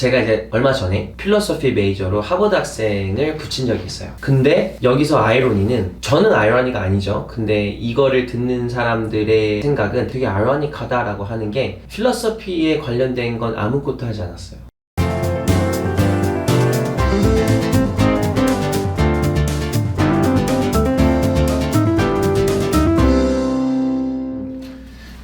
제가 이제 얼마 전에 필로소피 메이저로 하버드 학생을 붙인 적이 있어요. 근데 여기서 아이러니는, 저는 아이러니가 아니죠. 근데 이거를 듣는 사람들의 생각은 되게 아이러니하다라고 하는 게 필로소피에 관련된 건 아무것도 하지 않았어요.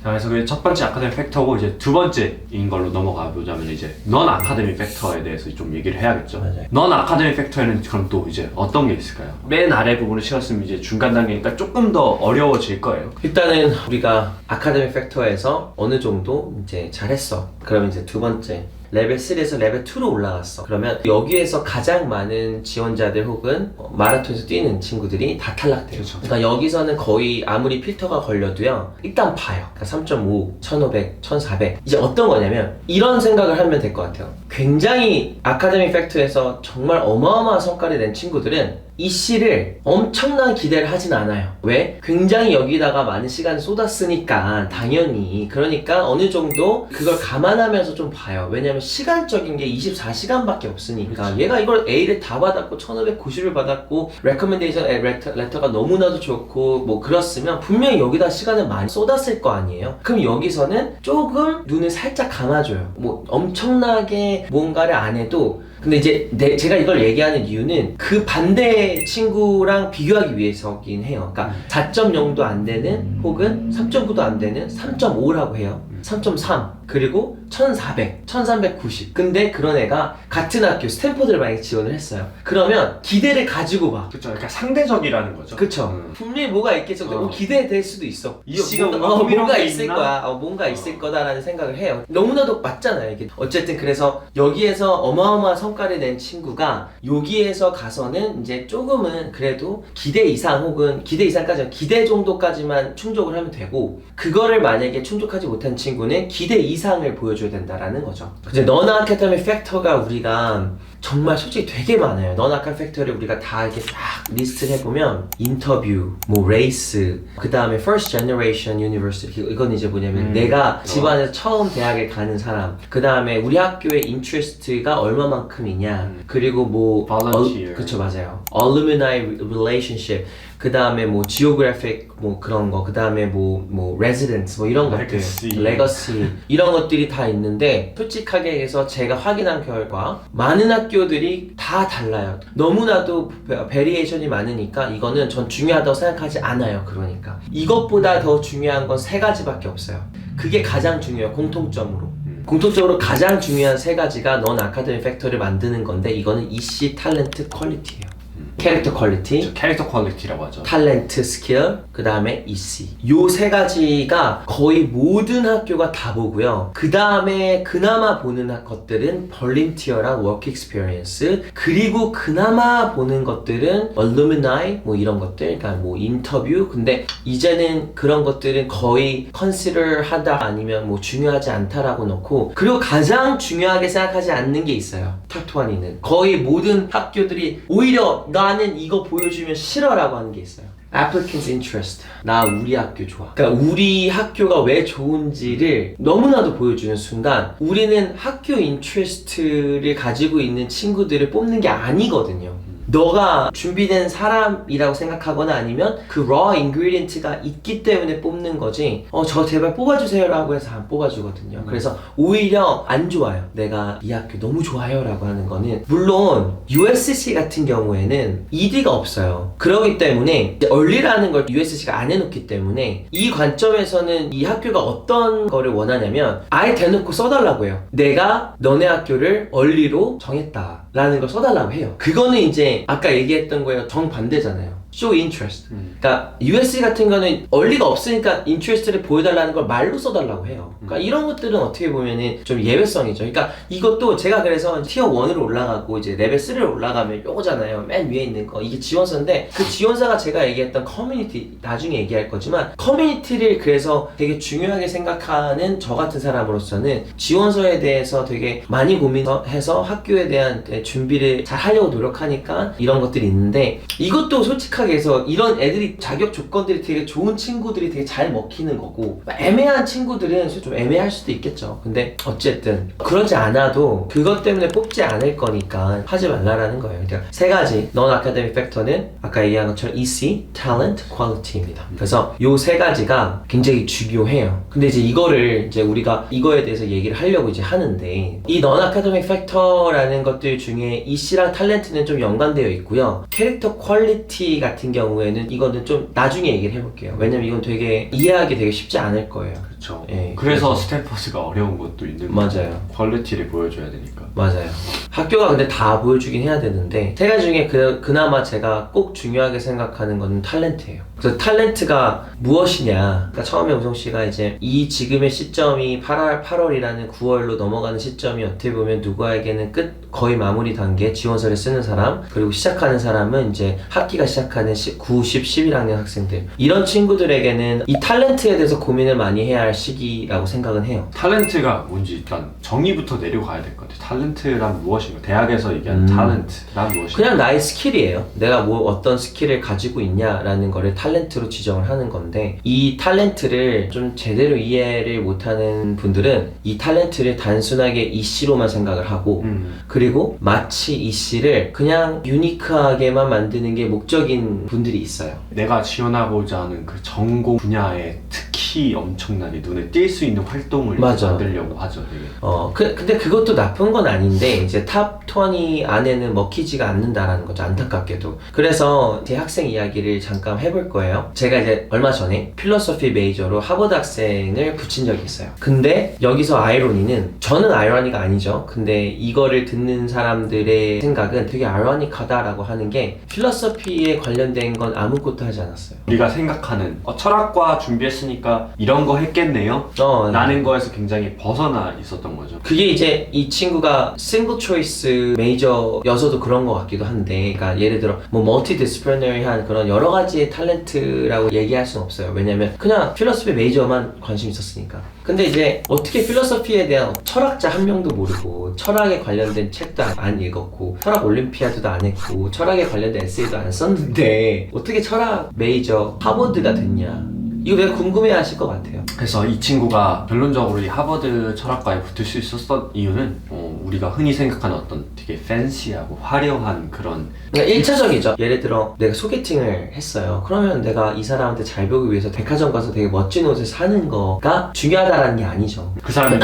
그래서 그게 첫 번째 아카데믹 팩터고, 이제 두 번째인 걸로 넘어가 보자면 이제 넌 아카데믹 팩터에 대해서 좀 얘기를 해야겠죠. 맞아요. 넌 아카데믹 팩터에는 그럼 또 이제 어떤 게 있을까요? 맨 아래 부분을 치웠으면 이제 중간 단계니까 조금 더 어려워질 거예요. 일단은 우리가 아카데믹 팩터에서 어느 정도 이제 잘했어. 그러면 이제 두 번째 레벨 3에서 레벨 2로 올라갔어. 그러면 여기에서 가장 많은 지원자들 혹은 마라톤에서 뛰는 친구들이 다 탈락돼요. 그렇죠. 그러니까 여기서는 거의 아무리 필터가 걸려도요, 일단 봐요. 그러니까 3.5, 1500, 1400. 이제 어떤 거냐면 이런 생각을 하면 될 것 같아요. 굉장히 아카데믹 팩터에서 정말 어마어마한 성과를 낸 친구들은 이 씨를 엄청난 기대를 하진 않아요. 왜? 굉장히 여기다가 많은 시간을 쏟았으니까 당연히. 그러니까 어느 정도 그걸 감안하면서 좀 봐요. 왜냐면 시간적인 게 24시간밖에 없으니까. 그렇죠. 얘가 이걸 A를 다 받았고 1590을 받았고 레커멘데이션 레터가 너무나도 좋고 뭐 그렇으면 분명히 여기다 시간을 많이 쏟았을 거 아니에요. 그럼 여기서는 조금 눈을 살짝 감아줘요. 뭐 엄청나게 뭔가를 안 해도, 근데 이제 제가 이걸 얘기하는 이유는 그 반대 친구랑 비교하기 위해서긴 해요. 그러니까 4.0도 안 되는 혹은 3.9도 안 되는 3.5라고 해요. 3.3 그리고 1400, 1390. 근데 그런 애가 같은 학교 스탠포드를 만약에 지원을 했어요. 그러면 기대를 가지고 봐. 그렇죠. 그러니까 상대적이라는 거죠. 그쵸. 분명히 뭐가 있겠죠. 기대될 수도 있어. 이 씨가 뭔가 게 있을 있나? 거야. 뭔가 있을 거다라는 생각을 해요. 너무나도 맞잖아요, 이게. 어쨌든 그래서 여기에서 어마어마한 성과를 낸 친구가 여기에서 가서는 이제 조금은 그래도 기대 이상 혹은 기대 이상까지, 기대 정도까지만 충족을 하면 되고, 그거를 만약에 충족하지 못한 친구는 기대 이상을 보여줘야 된다라는 거죠. 이제 넌 아카데믹 팩터가 우리가 정말 솔직히 되게 많아요. 넌 아카 팩터를 우리가 다 이렇게 쫙 리스트를 해보면 인터뷰, 뭐 레이스, 그 다음에 first generation university, 이건 이제 뭐냐면 내가 집안에서 처음 대학에 가는 사람, 그 다음에 우리 학교의 인트레스트가 얼마만큼이냐, 그리고 뭐 volunteer. 그쵸, 맞아요. alumni relationship, 그 다음에 뭐 geographic 뭐 그런 거, 그 다음에 뭐 residence 뭐 이런 Legacy. 것들, legacy 이런 것들이 다 있는데, 솔직하게 해서 제가 확인한 결과 많은 학교들이 다 달라요. 너무나도 베리에이션이 많으니까 이거는 전 중요하다고 생각하지 않아요. 그러니까 이것보다 더 중요한 건 세 가지밖에 없어요. 그게 가장 중요해요. 공통점으로. 공통적으로 가장 중요한 세 가지가 넌 아카데믹 팩터를 만드는 건데, 이거는 EC, 탤런트, 퀄리티예요. 캐릭터 퀄리티, 캐릭터 퀄리티라고 하죠. 탤런트 스킬, 그 다음에 EC. 요 세 가지가 거의 모든 학교가 다 보고요. 그 다음에 그나마 보는 것들은 볼런티어랑 워크 익스피리언스, 그리고 그나마 보는 것들은 alumni 뭐 이런 것들, 그러니까 뭐 인터뷰. 근데 이제는 그런 것들은 거의 컨시더 하다 아니면 뭐 중요하지 않다라고 놓고, 그리고 가장 중요하게 생각하지 않는 게 있어요. 탑20는 거의 모든 학교들이 오히려 나는 이거 보여주면 싫어라고 하는 게 있어요. Applicant's interest. 나 우리 학교 좋아. 그러니까 우리 학교가 왜 좋은지를 너무나도 보여주는 순간, 우리는 학교 인트레스트를 가지고 있는 친구들을 뽑는 게 아니거든요. 너가 준비된 사람이라고 생각하거나 아니면 그 raw ingredient가 있기 때문에 뽑는 거지, 저 제발 뽑아주세요 라고 해서 안 뽑아주거든요. 그래서 오히려 안 좋아요. 내가 이 학교 너무 좋아요 라고 하는 거는. 물론 USC 같은 경우에는 ED가 없어요. 그렇기 때문에 early라는 걸 USC가 안 해놓기 때문에, 이 관점에서는 이 학교가 어떤 거를 원하냐면 아예 대놓고 써달라고 해요. 내가 너네 학교를 early로 정했다 라는 걸 써달라고 해요. 그거는 이제 아까 얘기했던 거에 정반대잖아요. show interest. 그러니까 USC 같은 거는 early가 없으니까 interest를 보여달라는 걸 말로 써달라고 해요. 그러니까 이런 것들은 어떻게 보면은 좀 예외성이죠. 그러니까 이것도 제가 그래서 티어 1으로 올라가고 이제 레벨 3로 올라가면 요거잖아요. 맨 위에 있는 거. 이게 지원서인데, 그 지원서가 제가 얘기했던 커뮤니티, 나중에 얘기할 거지만, 커뮤니티를 그래서 되게 중요하게 생각하는 저 같은 사람으로서는 지원서에 대해서 되게 많이 고민해서 학교에 대한 준비를 잘 하려고 노력하니까 이런 것들이 있는데, 이것도 솔직하게 생각해서 이런 애들이 자격 조건들이 되게 좋은 친구들이 되게 잘 먹히는 거고 애매한 친구들은 좀 애매할 수도 있겠죠. 근데 어쨌든 그러지 않아도 그것 때문에 뽑지 않을 거니까 하지 말라라는 거예요. 그러니까 세 가지 non-academic factor는 아까 얘기한 것처럼 EC, talent, quality입니다. 그래서 요 세 가지가 굉장히 중요해요. 근데 이제 이거를 이제 우리가 이거에 대해서 얘기를 하려고 이제 하는데 이 non-academic factor라는 것들 중에 EC랑 탤런트는 좀 연관되어 있고요. 캐릭터 퀄리티 같은 경우에는 이거는 좀 나중에 얘기를 해볼게요. 왜냐면 이건 되게 이해하기 되게 쉽지 않을 거예요. 그렇죠. 예, 그래서 스탠퍼드가 어려운 것도 있는 거예요. 맞아요. 퀄리티를 보여줘야 되니까. 맞아요. 학교가 근데 다 보여주긴 해야 되는데 세 가지 중에 그나마 제가 꼭 중요하게 생각하는 건 탤런트예요. 그래서 탤런트가 무엇이냐, 그러니까 처음에 우성 씨가 이제 이 지금의 시점이 8월이라는 9월로 넘어가는 시점이 어떻게 보면 누구에게는 거의 마무리 단계, 지원서를 쓰는 사람, 그리고 시작하는 사람은 이제 학기가 시작하는 9, 10, 11학년 학생들, 이런 친구들에게는 이 탤런트에 대해서 고민을 많이 해야 할 시기라고 생각은 해요. 탤런트가 뭔지 일단 정의부터 내려가야 될 것 같아요. 탤런트란 무엇인가? 대학에서 얘기하는 탤런트란 무엇인가? 그냥 나의 스킬이에요. 내가 어떤 스킬을 가지고 있냐라는 거를 탤런트로 지정을 하는 건데, 이 탤런트를 좀 제대로 이해를 못하는 분들은 이 탤런트를 단순하게 이씨로만 생각을 하고 그리고 마치 이씨를 그냥 유니크하게만 만드는 게 목적인 분들이 있어요. 내가 지원하고자 하는 그 전공 분야에 특히 엄청나게 눈에 띌 수 있는 활동을 맞아. 만들려고 하죠. 되게. 근데 그것도 나쁜 건 아닌데 이제 탑 20 안에는 먹히지가 않는다라는 거죠. 안타깝게도. 그래서 제 학생 이야기를 잠깐 해볼 거예요. 제가 이제 얼마 전에 필로소피 메이저로 하버드 학생을 붙인 적이 있어요. 근데 여기서 아이러니는, 저는 아이러니가 아니죠. 근데 이거를 듣는 사람들의 생각은 되게 아이러니하다라고 하는 게 필로소피에 관련된 건 아무것도 하지 않았어요. 우리가 생각하는 철학과 준비했으니까 이런 거 했겠네요 라는 거에서 굉장히 벗어나 있었던 거죠. 그게 이제 이 친구가 싱글 초이스 메이저여서도 그런 것 같기도 한데, 그러니까 예를 들어 뭐 멀티디스플리너리한 그런 여러 가지의 탤런트라고 얘기할 수는 없어요. 왜냐면 그냥 필로소피 메이저만 관심 있었으니까. 근데 이제 어떻게 필로소피에 대한 철학자 한 명도 모르고 철학에 관련된 책도 안 읽었고 철학 올림피아드도 안 했고 철학에 관련된 에세이도 안 썼는데 어떻게 철학 메이저 하버드가 됐냐, 이거 왜 궁금해 하실 것 같아요. 그래서 이 친구가 결론적으로 이 하버드 철학과에 붙을 수 있었던 이유는 우리가 흔히 생각하는 어떤 되게 팬시하고 화려한 그런, 그러니까 1차적이죠. 예를 들어 내가 소개팅을 했어요. 그러면 내가 이 사람한테 잘 보기 위해서 백화점 가서 되게 멋진 옷을 사는 거가 중요하다라는 게 아니죠. 그 사람이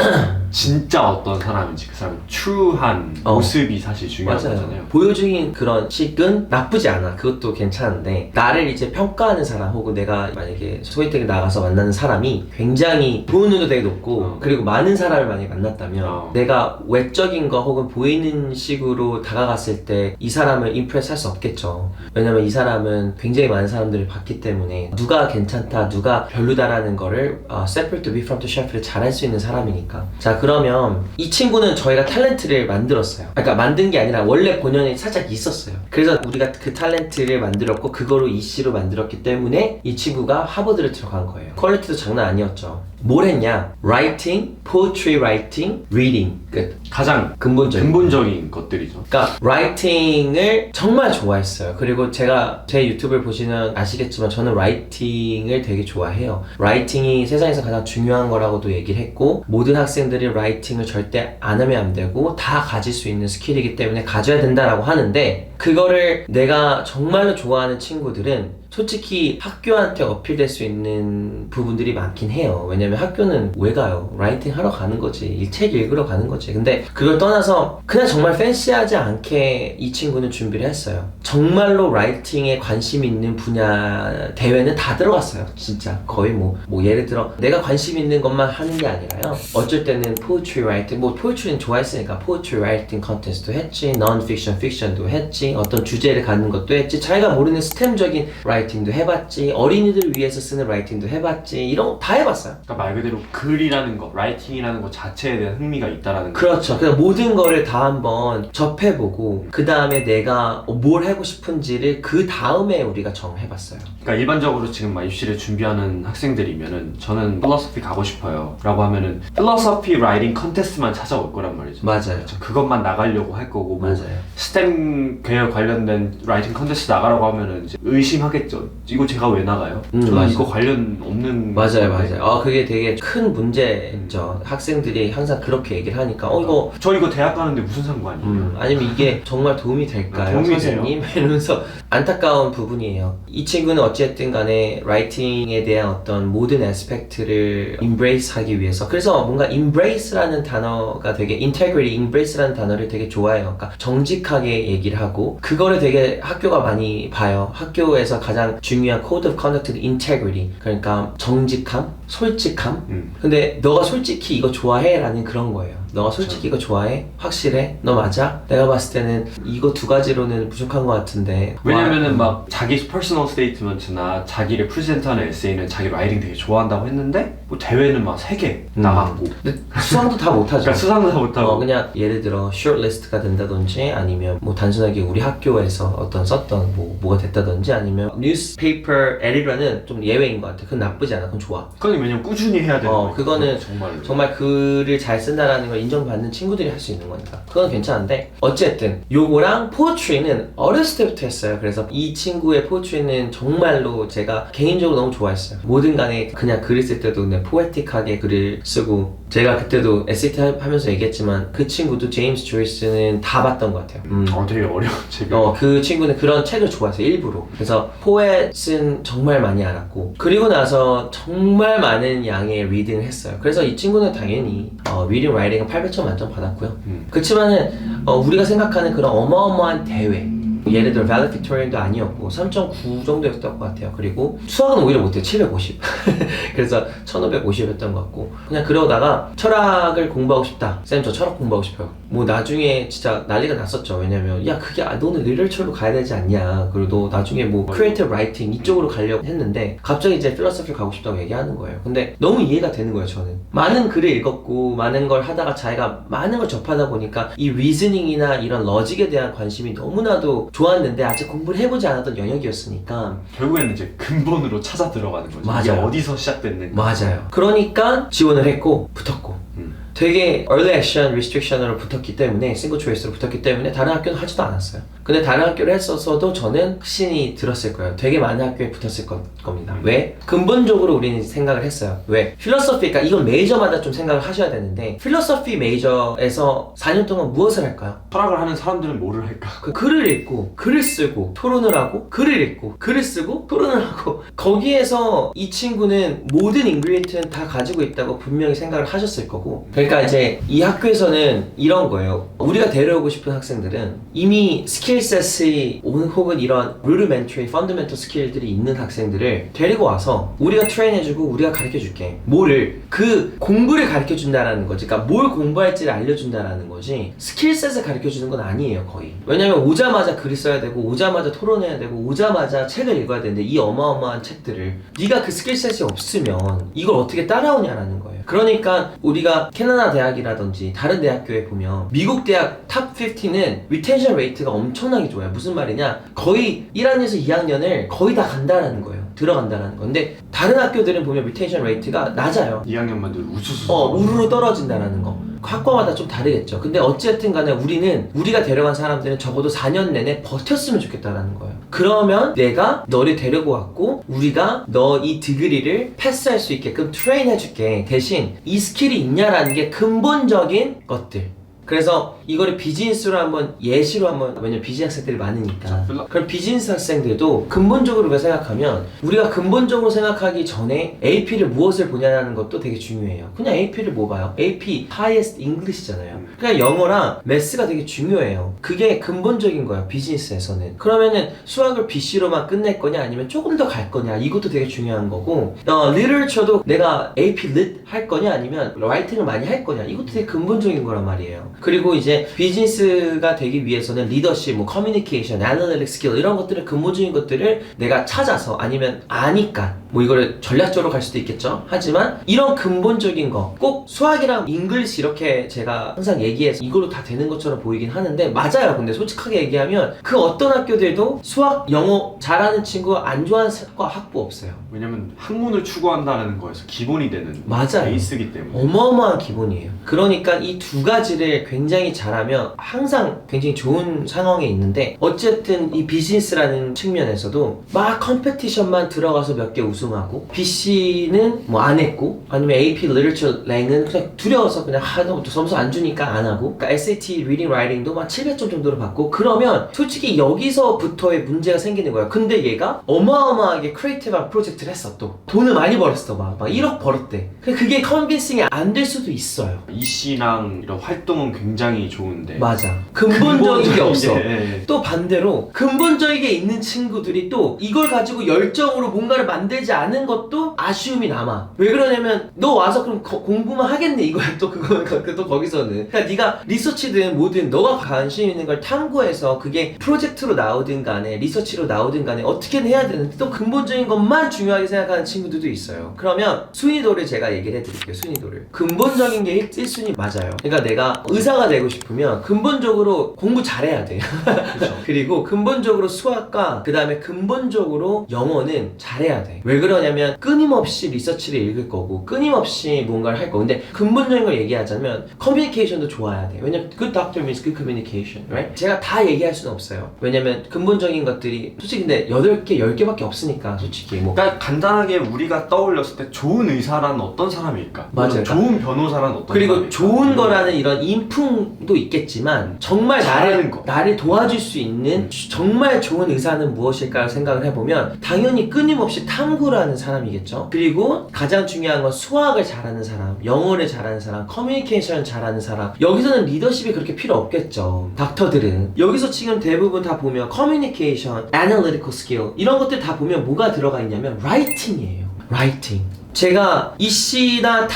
진짜 어떤 사람인지, 그 사람의 true한 모습이 사실 중요한 맞아요. 거잖아요. 보여주긴 그런 식은 나쁘지 않아. 그것도 괜찮은데 나를 이제 평가하는 사람, 혹은 내가 만약에 소개팅에 나가서 만나는 사람이 굉장히 좋은 눈도 되게 높고 그리고 많은 사람을 많이 만났다면 내가 외적인 거 혹은 보이는 식으로 다가갔을 때 이 사람을 임프레스 할 수 없겠죠. 왜냐면 이 사람은 굉장히 많은 사람들을 봤기 때문에 누가 괜찮다 누가 별로다라는 거를 separate the wheat from the chaff를 잘 할 수 있는 사람이니까. 자, 그러면 이 친구는 저희가 탤런트를 만들었어요. 그러니까 만든 게 아니라 원래 본연에 살짝 있었어요. 그래서 우리가 그 탤런트를 만들었고 그거로 EC로 만들었기 때문에 이 친구가 하버드를 들어간 거예요. 퀄리티도 장난 아니었죠. 뭘 했냐? writing, poetry writing, reading. 끝. 가장 근본적인 것들이죠. 그러니까 라이팅을 정말 좋아했어요. 그리고 제가 제 유튜브를 보시면 아시겠지만 저는 라이팅을 되게 좋아해요. 라이팅이 세상에서 가장 중요한 거라고도 얘기를 했고, 모든 학생들이 라이팅을 절대 안 하면 안 되고 다 가질 수 있는 스킬이기 때문에 가져야 된다라고 하는데, 그거를 내가 정말로 좋아하는 친구들은 솔직히 학교한테 어필될 수 있는 부분들이 많긴 해요. 왜냐면 학교는 왜 가요? 라이팅 하러 가는 거지. 이 책 읽으러 가는 거지. 근데 그걸 떠나서 그냥 정말 팬시하지 않게 이 친구는 준비를 했어요. 정말로 라이팅에 관심 있는 분야 대회는 다 들어갔어요. 진짜 거의 뭐 예를 들어 내가 관심 있는 것만 하는 게 아니라요. 어쩔 때는 poetry writing, 뭐 poetry는 좋아했으니까 poetry writing contest도 했지, non-fiction, fiction도 했지, 어떤 주제를 갖는 것도 했지, 자기가 모르는 스템적인 라이팅도 해봤지, 어린이들 위해서 쓰는 라이팅도 해봤지, 이런 거 다 해봤어요. 그러니까 말 그대로 글이라는 거, 라이팅이라는 거 자체에 대한 흥미가 있다라는 거. 그렇죠. 그냥 모든 거를 다 한번 접해보고 그 다음에 내가 뭘 하고 싶은지를 그 다음에 우리가 정해봤어요. 그러니까 일반적으로 지금 입시를 준비하는 학생들이면은 저는 필로소피 가고 싶어요 라고 하면은 필로소피 라이팅 컨테스트만 찾아올 거란 말이죠. 맞아요. 그렇죠. 그것만 나가려고 할 거고, 뭐 맞아요. 스템 계열 미디어 관련된 라이팅 컨테스트 나가라고 하면은 이제 의심하겠죠. 이거 제가 왜 나가요? 저는 맞아. 이거 관련 없는 맞아요, 건데. 맞아요. 그게 되게 큰 문제죠. 학생들이 항상 그렇게 얘기를 하니까, 이거, 저 이거 대학 가는데 무슨 상관이에요? 아니면 이게 정말 도움이 될까요, 도움이 선생님? 이러면서 안타까운 부분이에요. 이 친구는 어찌됐든 간에 라이팅에 대한 어떤 모든 애스펙트를 embrace 하기 위해서, 그래서 뭔가 embrace라는 단어가 되게 integrity, embrace라는 단어를 되게 좋아해요. 그러니까 정직하게 얘기를 하고, 그거를 되게 학교가 많이 봐요. 학교에서 가장 중요한 code of conduct는 integrity, 그러니까 정직함, 솔직함. 근데 너가 솔직히 이거 좋아해? 라는 그런 거예요. 너가 솔직히 이거 좋아해? 확실해? 너 맞아? 내가 봤을 때는 이거 두 가지로는 부족한 것 같은데. 왜냐면은 막 자기 퍼스널 스테이트먼트나 자기를 프레젠트하는 에세이는 자기 라이팅 되게 좋아한다고 했는데 뭐 대회는 막 3개 나갔고 근데 수상도 다 못하죠. 그러니까 수상도 다 못하고 그냥 예를 들어 숏리스트가 된다든지, 아니면 뭐 단순하게 우리 학교에서 어떤 썼던 뭐가 됐다든지, 아니면 뉴스페이퍼 에디터는 좀 예외인 것 같아. 그건 나쁘지 않아. 그건 좋아. 그건 왜냐면 꾸준히 해야 되는 거니까. 그거는 정말로. 정말 글을 잘 쓴다라는 걸 인정받는 친구들이 할 수 있는 거니까 그건 괜찮은데, 어쨌든 요거랑 포트리는 어렸을 때부터 했어요. 그래서 이 친구의 포트리는 정말로 제가 개인적으로 너무 좋아했어요. 뭐든 간에 그냥 글을 쓸 때도 그냥 포에틱하게 글을 쓰고, 제가 그때도 SAT 하면서 얘기했지만 그 친구도 제임스 조이스는 다 봤던 것 같아요. 되게 어려운 책을. 그 친구는 그런 책을 좋아했어요, 일부러. 그래서 포엣은 정말 많이 알았고, 그리고 나서 정말 많은 양의 리딩을 했어요. 그래서 이 친구는 당연히 리딩 라이팅은 800점 만점 받았고요. 그치만은 우리가 생각하는 그런 어마어마한 대회, 예를 들어 valedictorian도 아니었고 3.9 정도였던 것 같아요. 그리고 수학은 오히려 못해요. 750. 그래서 1550였던 것 같고, 그냥 그러다가 철학을 공부하고 싶다. 쌤 저 철학 공부하고 싶어요. 뭐 나중에 진짜 난리가 났었죠. 왜냐면 야 그게 너는 리터처로 가야 되지 않냐, 그리고 너 나중에 뭐 creative writing 이쪽으로 가려고 했는데 갑자기 이제 필로소피 가고 싶다고 얘기하는 거예요. 근데 너무 이해가 되는 거예요. 저는 많은 글을 읽었고 많은 걸 하다가 자기가 많은 걸 접하다 보니까 이 리즈닝이나 이런 러직에 대한 관심이 너무나도 좋았는데 아직 공부를 해보지 않았던 영역이었으니까 결국에는 이제 근본으로 찾아 들어가는 거죠. 맞아요. 이게 어디서 시작됐는가. 맞아요. 그러니까 지원을 했고 붙었고, 되게 early action restriction으로 붙었기 때문에, 싱글 초이스로 붙었기 때문에 다른 학교는 하지도 않았어요. 근데 다른 학교를 했었어도 저는 신이 들었을 거예요. 되게 많은 학교에 붙었을 겁니다. 왜? 근본적으로 우리는 생각을 했어요. 왜? 필로소피, 그러니까 이건 메이저마다 좀 생각을 하셔야 되는데, 필로소피 메이저에서 4년 동안 무엇을 할까요? 철학을 하는 사람들은 뭐를 할까? 그 글을 읽고 글을 쓰고 토론을 하고, 글을 읽고 글을 쓰고 토론을 하고, 거기에서 이 친구는 모든 인그리디언트는 다 가지고 있다고 분명히 생각을 하셨을 거고. 그러니까 이제 이 학교에서는 이런 거예요. 우리가 데려오고 싶은 학생들은 이미 스킬셋이 혹은 이런 rudimentary, fundamental 스킬들이 있는 학생들을 데리고 와서 우리가 트레인해주고 우리가 가르쳐줄게. 뭐를? 그 공부를 가르쳐준다라는 거지. 그러니까 뭘 공부할지를 알려준다라는 거지, 스킬셋을 가르쳐주는 건 아니에요, 거의. 왜냐면 오자마자 글을 써야 되고, 오자마자 토론해야 되고, 오자마자 책을 읽어야 되는데, 이 어마어마한 책들을 네가 그 스킬셋이 없으면 이걸 어떻게 따라오냐라는 거예요. 그러니까 우리가 캐나다 대학이라든지 다른 대학교에 보면 미국 대학 탑 50는 리텐션 레이트가 엄청나게 좋아요. 무슨 말이냐, 거의 1학년에서 2학년을 거의 다 간다라는 거예요. 들어간다라는 건데, 다른 학교들은 보면 리텐션 레이트가 낮아요. 2학년만들 우수수. 우르르 떨어진다라는 거. 학과마다 좀 다르겠죠. 근데 어쨌든 간에 우리가 데려간 사람들은 적어도 4년 내내 버텼으면 좋겠다라는 거예요. 그러면 내가 너를 데리고 왔고 우리가 너 이 디그리를 패스할 수 있게끔 트레인 해줄게. 대신 이 스킬이 있냐라는 게 근본적인 것들. 그래서 이거를 비즈니스로 한번 예시로 한번, 왜냐면 비즈니스 학생들이 많으니까. 그럼 비즈니스 학생들도 근본적으로 우리가 생각하면, 우리가 근본적으로 생각하기 전에 AP를 무엇을 보냐는 것도 되게 중요해요. 그냥 AP를 뭐 봐요? AP Highest English잖아요. 그냥 영어랑 매스가 되게 중요해요. 그게 근본적인 거예요, 비즈니스에서는. 그러면은 수학을 BC로만 끝낼 거냐 아니면 조금 더 갈 거냐, 이것도 되게 중요한 거고, Literature도 내가 AP Lit 할 거냐 아니면 라이팅을 많이 할 거냐, 이것도 되게 근본적인 거란 말이에요. 그리고 이제 비즈니스가 되기 위해서는 리더십, 뭐 커뮤니케이션, 애널리틱 스킬, 이런 것들을, 근본적인 것들을 내가 찾아서, 아니면 아니까 뭐 이거를 전략적으로 갈 수도 있겠죠. 하지만 이런 근본적인 거, 꼭 수학이랑 잉글리시 이렇게 제가 항상 얘기해서 이걸로 다 되는 것처럼 보이긴 하는데, 맞아요. 근데 솔직하게 얘기하면 그 어떤 학교들도 수학, 영어 잘하는 친구, 안 좋아하는 학부 없어요. 왜냐면 학문을 추구한다는 거에서 기본이 되는 맞아요. 베이스이기 때문에. 어마어마한 기본이에요. 그러니까 이 두 가지를 굉장히 잘하면 항상 굉장히 좋은 상황에 있는데 어쨌든 이 비즈니스라는 측면에서도 막 컴페티션만 들어가서 몇 개 우승하고 BC는 뭐 안 했고 아니면 AP Literature 랭은 그냥 두려워서 그냥 너부터 점수 안 주니까 안 하고 그러니까 SAT Reading Writing도 막 700점 정도로 받고 그러면 솔직히 여기서부터의 문제가 생기는 거야. 근데 얘가 어마어마하게 크리에이티브한 프로젝트를 했어. 또 돈을 많이 벌었어. 막 1억 벌었대. 그게 컨빈싱이 안 될 수도 있어요. 이씨랑 이런 활동은 굉장히 좋은데 맞아. 근본적인 게 없어. 예. 또 반대로 근본적인 게 있는 친구들이 또 이걸 가지고 열정으로 뭔가를 만들지 않은 것도 아쉬움이 남아. 왜 그러냐면 너 와서 그럼 공부만 하겠네 이거야. 또 또 거기서는 그러니까 네가 리서치든 뭐든 너가 관심 있는 걸 탐구해서 그게 프로젝트로 나오든 간에 리서치로 나오든 간에 어떻게든 해야 되는데 또 근본적인 것만 중요하게 생각하는 친구들도 있어요. 그러면 순위도를 제가 얘기를 해드릴게요. 순위도를 근본적인 게 1순위 맞아요. 그러니까 내가 의사가 되고 싶으면 근본적으로 공부 잘해야 돼. 그리고 근본적으로 수학과 그 다음에 근본적으로 영어는 잘해야 돼. 왜 그러냐면 끊임없이 리서치를 읽을 거고 끊임없이 뭔가를 할 거고 근데 근본적인 걸 얘기하자면 커뮤니케이션도 좋아야 돼. 왜냐면 good doctor means good communication, right? 제가 다 얘기할 수는 없어요. 왜냐면 근본적인 것들이 솔직히 근데 8개, 10개밖에 없으니까 솔직히 뭐 그러니까 간단하게 우리가 떠올렸을 때 좋은 의사라는 어떤 사람일까? 맞아요. 좋은 변호사라는 어떤 그리고 사람일까? 좋은 거라는 이런 인품도 있겠지만 정말 잘하는 거. 나를 도와줄 수 있는 정말 좋은 의사는 무엇일까 생각을 해보면 당연히 끊임없이 탐구라는 사람이겠죠. 그리고 가장 중요한 건 수학을 잘하는 사람, 영어를 잘하는 사람, 커뮤니케이션을 잘하는 사람. 여기서는 리더십이 그렇게 필요 없겠죠. 닥터들은 여기서 지금 대부분 다 보면 커뮤니케이션, 애널리티컬 스킬 이런 것들 다 보면 뭐가 들어가 있냐면 라이팅이에요. 라이팅. 제가 이씨나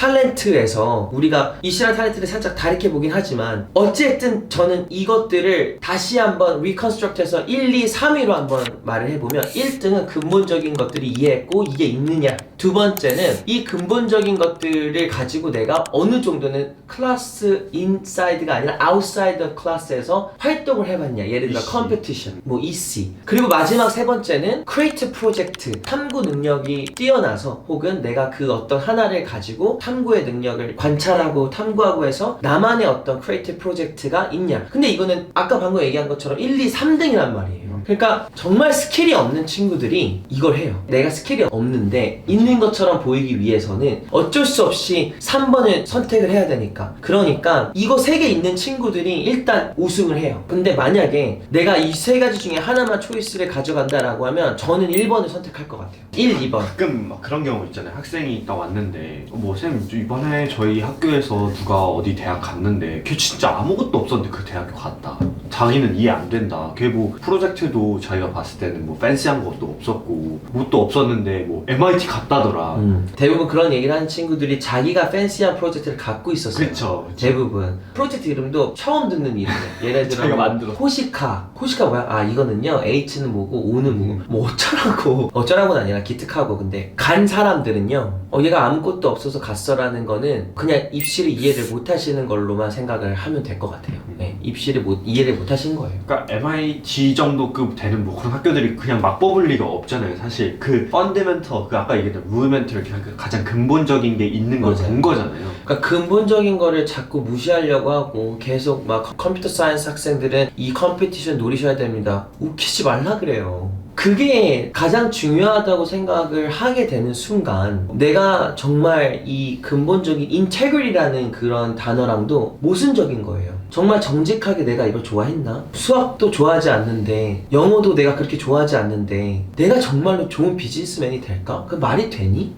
탤런트에서 우리가 이씨나 탤런트를 살짝 다르게 보긴 하지만 어쨌든 저는 이것들을 다시 한번 리컨스트럭트해서 1, 2, 3위로 한번 말을 해보면 1등은 근본적인 것들이 이해했고 이게 있느냐 두 번째는 이 근본적인 것들을 가지고 내가 어느 정도는 클래스 인사이드가 아니라 아웃사이드 클래스에서 활동을 해봤냐 예를 들어 컴페티션 뭐 EC 그리고 마지막 세 번째는 크리에이티브 프로젝트 탐구 능력이 뛰어나서 혹은 내가 그 어떤 하나를 가지고 탐구의 능력을 관찰하고 탐구하고 해서 나만의 어떤 크리에이티브 프로젝트가 있냐 근데 이거는 아까 방금 얘기한 것처럼 1, 2, 3등이란 말이에요. 그러니까 정말 스킬이 없는 친구들이 이걸 해요. 내가 스킬이 없는데 있는 것처럼 보이기 위해서는 어쩔 수 없이 3번을 선택을 해야 되니까 그러니까 이거 3개 있는 친구들이 일단 우승을 해요. 근데 만약에 내가 이 3가지 중에 하나만 초이스를 가져간다라고 하면 저는 1번을 선택할 것 같아요. 1, 2번 가끔 막 그런 경우 있잖아요. 학생이 딱 왔는데 뭐 쌤 이번에 저희 학교에서 누가 어디 대학 갔는데 걔 진짜 아무것도 없었는데 그 대학교 갔다. 자기는 이해 안 된다. 걔 뭐 프로젝트도 자기가 봤을 때는 뭐 팬시한 것도 없었고 뭣도 없었는데 뭐 MIT 갔다더라. 대부분 그런 얘기를 하는 친구들이 자기가 팬시한 프로젝트를 갖고 있었어요. 그쵸. 대부분 프로젝트 이름도 처음 듣는 이름이에요. 예를 들어 자기가 뭐 만들었어. 호시카 뭐야? 아 이거는요 H는 뭐고 O는 뭐고 뭐 어쩌라고는 아니라 기특하고 근데 간 사람들은요 얘가 아무것도 없어서 갔어라는 거는 그냥 입시를 이해를 못 하시는 걸로만 생각을 하면 될 것 같아요. 네, 입시를 이해를 못 하신 거예요. 그러니까 MIT 정도급 되는 뭐 그런 학교들이 그냥 막 뽑을 리가 없잖아요. 사실 그 펀더멘털 그 아까 얘기했던 루멘털 그냥 그 가장 근본적인 게 있는 걸 본 거잖아요. 그러니까 근본적인 거를 자꾸 무시하려고 하고 계속 막 컴퓨터 사이언스 학생들은 이 컴피티션 노리셔야 됩니다. 웃기지 말라 그래요. 그게 가장 중요하다고 생각을 하게 되는 순간 내가 정말 이 근본적인 인테그리티라는 그런 단어랑도 모순적인 거예요. 정말 정직하게 내가 이걸 좋아했나? 수학도 좋아하지 않는데 영어도 내가 그렇게 좋아하지 않는데 내가 정말로 좋은 비즈니스맨이 될까? 그 말이 되니?